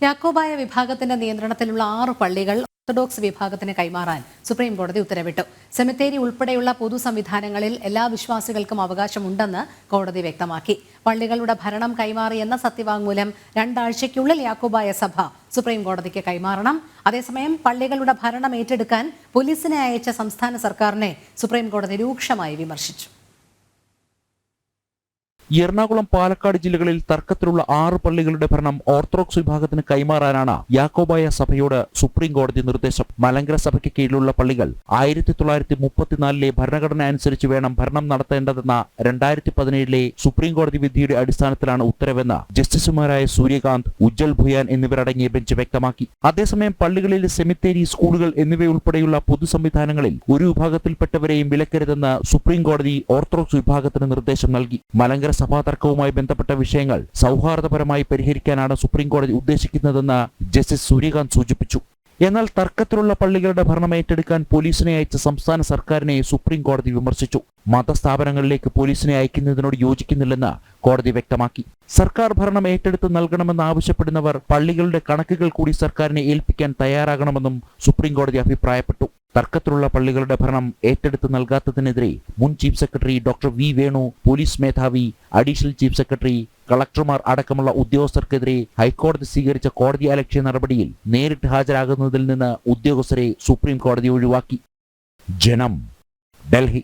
യാക്കോബായ വിഭാഗത്തിന്റെ നിയന്ത്രണത്തിലുള്ള 6 പള്ളികൾ ഓർത്തഡോക്സ് വിഭാഗത്തിന് കൈമാറാൻ സുപ്രീം കോടതി ഉത്തരവിട്ടു. സെമിത്തേരി ഉൾപ്പെടെയുള്ള പൊതു സംവിധാനങ്ങളിൽ എല്ലാ വിശ്വാസികൾക്കും അവകാശമുണ്ടെന്ന് കോടതി വ്യക്തമാക്കി. പള്ളികളുടെ ഭരണം കൈമാറിയെന്ന സത്യവാങ്മൂലം 2 ആഴ്ചയ്ക്കുള്ളിൽ യാക്കോബായ സഭ സുപ്രീം കോടതിക്ക് കൈമാറണം. അതേസമയം പള്ളികളുടെ ഭരണം ഏറ്റെടുക്കാൻ പോലീസിനെ അയച്ച സംസ്ഥാന സർക്കാരിനെ സുപ്രീം കോടതി രൂക്ഷമായി വിമർശിച്ചു. എറണാകുളം, പാലക്കാട് ജില്ലകളിൽ തർക്കത്തിലുള്ള 6 പള്ളികളുടെ ഭരണം ഓർത്തഡോക്സ് വിഭാഗത്തിന് കൈമാറാനാണ് യാക്കോബായ സഭയോട് സുപ്രീം കോടതി നിർദ്ദേശം. മലങ്കര സഭയ്ക്ക് കീഴിലുള്ള പള്ളികൾ 1934 ഭരണഘടന അനുസരിച്ച് വേണം ഭരണം നടത്തേണ്ടതെന്ന 2017 സുപ്രീം കോടതി വിധിയുടെ അടിസ്ഥാനത്തിലാണ് ഉത്തരവെന്ന് ജസ്റ്റിസുമാരായ സൂര്യകാന്ത്, ഉജ്ജൽ ഭുയാൻ എന്നിവരടങ്ങിയ ബെഞ്ച് വ്യക്തമാക്കി. അതേസമയം പള്ളികളിലെ സെമിത്തേരി, സ്കൂളുകൾ എന്നിവയുൾപ്പെടെയുള്ള പൊതു സംവിധാനങ്ങളിൽ ഒരു വിഭാഗത്തിൽപ്പെട്ടവരെയും വിലക്കരുതെന്ന് സുപ്രീം കോടതി ഓർത്തഡോക്സ് വിഭാഗത്തിന് നിർദ്ദേശം നൽകി. മലങ്കര സഭാ തർക്കവുമായി ബന്ധപ്പെട്ട വിഷയങ്ങൾ സൗഹാർദ്ദപരമായി പരിഹരിക്കാനാണ് സുപ്രീം കോടതി ഉദ്ദേശിക്കുന്നതെന്ന് ജസ്റ്റിസ് സൂര്യകാന്ത് സൂചിപ്പിച്ചു. എന്നാൽ തർക്കത്തിലുള്ള പള്ളികളുടെ ഭരണം ഏറ്റെടുക്കാൻ പോലീസിനെ അയച്ച സംസ്ഥാന സർക്കാരിനെ സുപ്രീം കോടതി വിമർശിച്ചു. മതസ്ഥാപനങ്ങളിലേക്ക് പോലീസിനെ അയക്കുന്നതിനോട് യോജിക്കുന്നില്ലെന്ന് കോടതി വ്യക്തമാക്കി. സർക്കാർ ഭരണം ഏറ്റെടുത്ത് നൽകണമെന്ന് ആവശ്യപ്പെടുന്നവർ പള്ളികളുടെ കണക്കുകൾ കൂടി സർക്കാരിനെ ഏൽപ്പിക്കാൻ തയ്യാറാകണമെന്നും സുപ്രീം കോടതി അഭിപ്രായപ്പെട്ടു. തർക്കത്തിലുള്ള പള്ളികളുടെ ഭരണം ഏറ്റെടുത്ത് നൽകാത്തതിനെതിരെ മുൻ chief secretary doctor V Venu, police മേധാവി, അഡീഷണൽ ചീഫ് സെക്രട്ടറി, കളക്ടർമാർ അടക്കമുള്ള ഉദ്യോഗസ്ഥർക്കെതിരെ ഹൈക്കോടതി സ്വീകരിച്ച കോടതിയലക്ഷ്യ നടപടിയിൽ നേരിട്ട് ഹാജരാകുന്നതിൽ നിന്ന് ഉദ്യോഗസ്ഥരെ സുപ്രീം കോടതി ഒഴിവാക്കി. ജനം, ഡൽഹി.